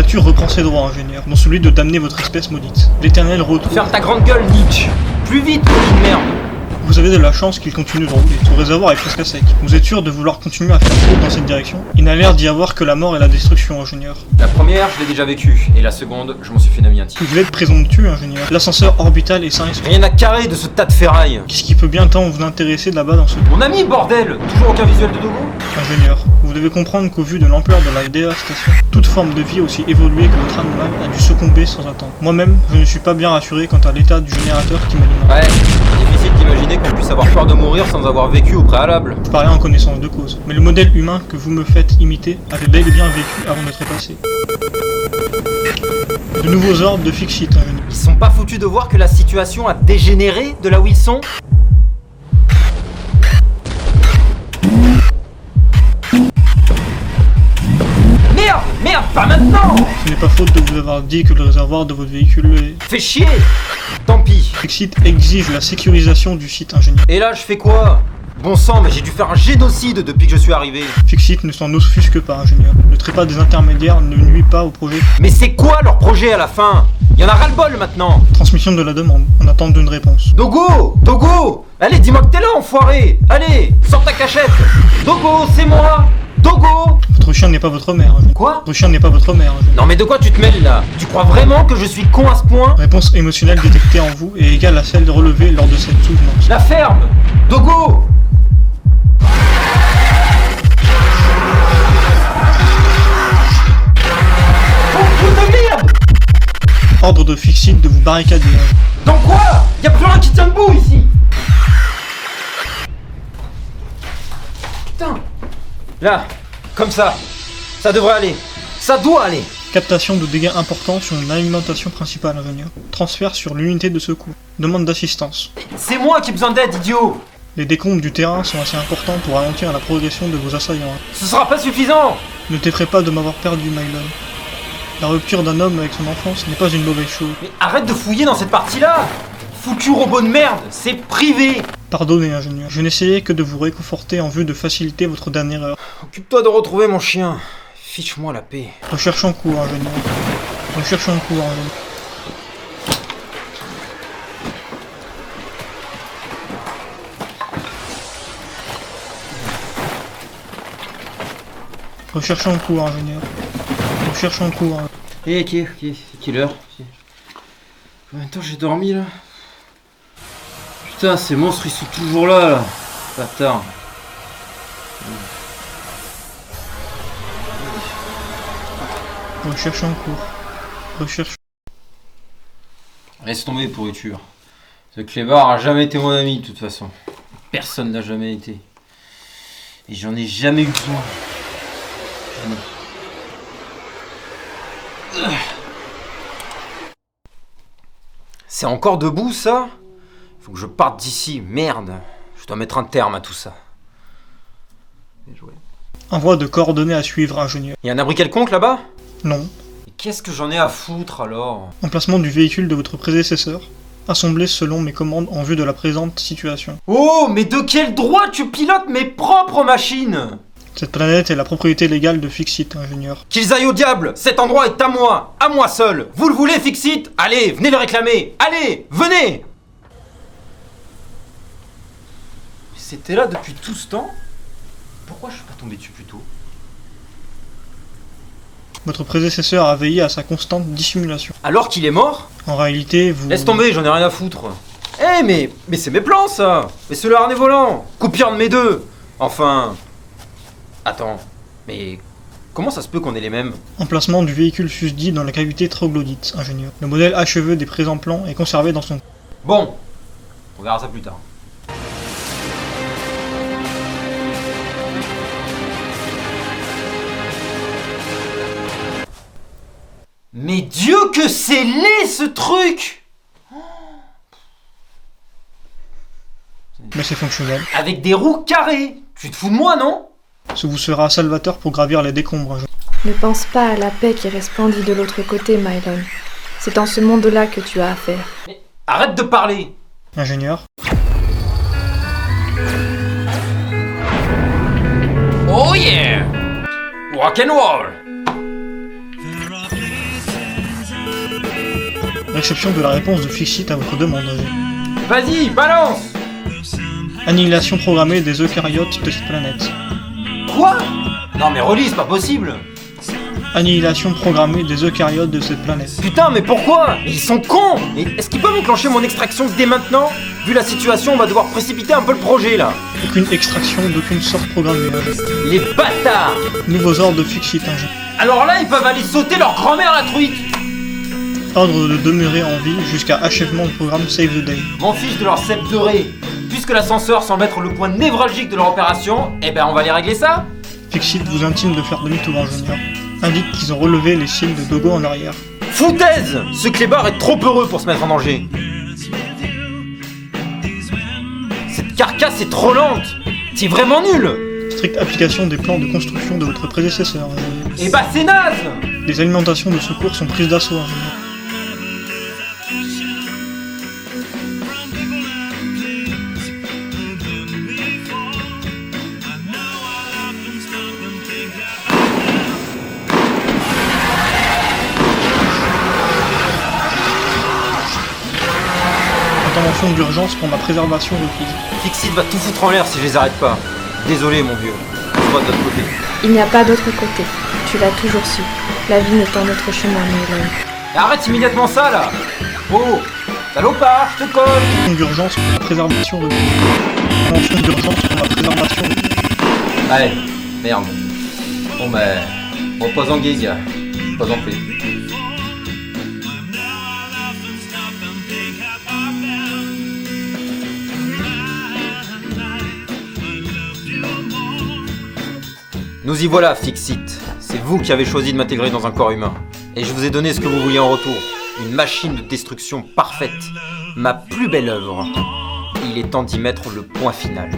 créature reprend ses droits, ingénieur, dont celui de damner votre espèce maudite. L'éternel retour. Ferme ta grande gueule, Nietzsche. Plus vite, petite merde. Vous avez de la chance qu'il continue de rouler. Son réservoir est presque à sec. Vous êtes sûr de vouloir continuer à faire route dans cette direction? Il n'a l'air d'y avoir que la mort et la destruction, ingénieur. La première, je l'ai déjà vécue. Et la seconde, je m'en suis fait une amie intime. Vous êtes présomptueux, ingénieur. L'ascenseur orbital est sain et sauf. Rien à carrer de ce tas de ferraille. Qu'est-ce qui peut bien tant vous intéresser là-bas dans ce... Mon ami, bordel. Toujours aucun visuel de Dogo? Ingénieur, vous devez comprendre qu'au vu de l'ampleur de la dévastation, toute forme de vie aussi évoluée que votre animal a dû succomber sans attendre. Moi-même, je ne suis pas bien rassuré quant à l'état du générateur qui m'alimente. Ouais, difficile d'imaginer qu'on puisse avoir peur de mourir sans avoir vécu au préalable. Je parlais en connaissance de cause. Mais le modèle humain que vous me faites imiter avait bel et bien vécu avant de trépasser. De nouveaux ordres de Fixit, ingénieur. Ils sont pas foutus de voir que la situation a dégénéré de là où ils sont? Merde, pas maintenant! Ce n'est pas faute de vous avoir dit que le réservoir de votre véhicule est... Fais chier! Tant pis. Fixit exige la sécurisation du site, ingénieur. Et là, je fais quoi? Bon sang, mais j'ai dû faire un génocide depuis que je suis arrivé. Fixit ne s'en offusque pas, ingénieur. Le trépas des intermédiaires ne nuit pas au projet. Mais c'est quoi leur projet à la fin? Y en a ras-le-bol maintenant. Transmission de la demande. On attend d'une réponse. Dogo! Allez, dis-moi que t'es là, enfoiré! Allez, sors ta cachette! Dogo, c'est moi! Dogo! Votre chien n'est pas votre mère, ingénieur. Quoi? Votre chien n'est pas votre mère, ingénieur. Non mais de quoi tu te mêles là? Tu crois vraiment que je suis con à ce point? Réponse émotionnelle détectée en vous est égale à celle relevée lors de cette souvenance. La ferme! Dogo! Oh putain de merde! Ordre de Fixit de vous barricader. Dans quoi? Y'a plus rien qui tient debout ici! Putain! Là, comme ça. Ça devrait aller. Ça doit aller. Captation de dégâts importants sur une alimentation principale, ingénieur. Transfert sur l'unité de secours. Demande d'assistance. C'est moi qui ai besoin d'aide, idiot! Les décombres du terrain sont assez importants pour ralentir la progression de vos assaillants. Ce sera pas suffisant! Ne t'effraie pas de m'avoir perdu, Mylon. La rupture d'un homme avec son enfance n'est pas une mauvaise chose. Mais arrête de fouiller dans cette partie-là! Foutu robot de merde! C'est privé! Pardonnez, ingénieur. Je n'essayais que de vous réconforter en vue de faciliter votre dernière heure. Occupe-toi de retrouver mon chien. Fiche-moi la paix. Recherche en cours, ingénieur. Recherche en cours, ingénieur. Recherche en cours, ingénieur. Recherche en cours. Ok, c'est quelle heure? Combien de temps j'ai dormi là? Putain, ces monstres ils sont toujours là. Bâtard. Recherche en cours. Recherche. Laisse tomber, pourriture. Ce clébard a jamais été mon ami de toute façon. Personne n'a jamais été. Et j'en ai jamais eu besoin. Jamais. C'est encore debout ça? Faut que je parte d'ici, merde. Je dois mettre un terme à tout ça. Bien joué. Envoi de coordonnées à suivre, ingénieur. Y'a un abri quelconque là-bas? Non. Et qu'est-ce que j'en ai à foutre alors? Emplacement du véhicule de votre prédécesseur. Assemblé selon mes commandes en vue de la présente situation. Oh, mais de quel droit tu pilotes mes propres machines? Cette planète est la propriété légale de Fixit, ingénieur. Qu'ils aillent au diable! Cet endroit est à moi seul! Vous le voulez, Fixit? Allez, venez le réclamer! Allez, venez! C'était là depuis tout ce temps? Pourquoi je suis pas tombé dessus plus tôt? Votre prédécesseur a veillé à sa constante dissimulation. Alors qu'il est mort? En réalité, vous... Laisse tomber, j'en ai rien à foutre. Eh mais c'est mes plans ça! Mais c'est le harnais volant! Coupure de mes deux! Enfin... Attends, mais comment ça se peut qu'on ait les mêmes? Emplacement du véhicule susdit dans la cavité troglodyte, ingénieur. Le modèle acheveux des présents plans est conservé dans son... Bon, on verra ça plus tard. Mais Dieu que c'est laid ce truc! Mais c'est fonctionnel. Avec des roues carrées! Tu te fous de moi, non? Ce vous sera salvateur pour gravir les décombres, ingénieur. Ne pense pas à la paix qui resplendit de l'autre côté, Mylon. C'est dans ce monde-là que tu as affaire. Mais arrête de parler! Ingénieur. Oh yeah! Rock and roll! There are Réception de la réponse de Fixit à votre demande. Vas-y, balance! Annihilation programmée des eucaryotes de cette planète. Quoi? Non mais relis, c'est pas possible! Annihilation programmée des eucaryotes de cette planète. Putain, mais pourquoi? Ils sont cons! Et est-ce qu'ils peuvent enclencher mon extraction dès maintenant? Vu la situation, on va devoir précipiter un peu le projet là. Aucune extraction d'aucune sorte programmée. Les bâtards! Nouveaux ordres de Fixit. Alors là, ils peuvent aller sauter leur grand-mère la truite! Ordre de demeurer en vie jusqu'à achèvement du programme Save the Day. M'en fiche de leur scepteré. Puisque l'ascenseur semble être le point névralgique de leur opération, eh ben on va les régler ça. Fixit vous intime de faire demi-tour en junior. Indique qu'ils ont relevé les cils de Dogo en arrière. Foutaise! Ce clébard est trop heureux pour se mettre en danger. Cette carcasse est trop lente. C'est vraiment nul. Stricte application des plans de construction de votre prédécesseur. Eh bah c'est naze! Les alimentations de secours sont prises d'assaut. Intervention d'urgence pour ma préservation requise. Fixit va tout foutre en l'air si je les arrête pas. Désolé mon vieux, je vois de l'autre côté. Il n'y a pas d'autre côté. Tu l'as toujours su. La vie n'est pas notre chemin, Maylon. Arrête immédiatement ça là! Oh! Salopard, je te colle! Intervention d'urgence pour ma préservation requise. Intervention d'urgence pour ma préservation requise. Allez, merde. Bon ben, repose en gig, repose en paix. Nous y voilà, Fixit. C'est vous qui avez choisi de m'intégrer dans un corps humain. Et je vous ai donné ce que vous vouliez en retour. Une machine de destruction parfaite. Ma plus belle œuvre. Il est temps d'y mettre le point final.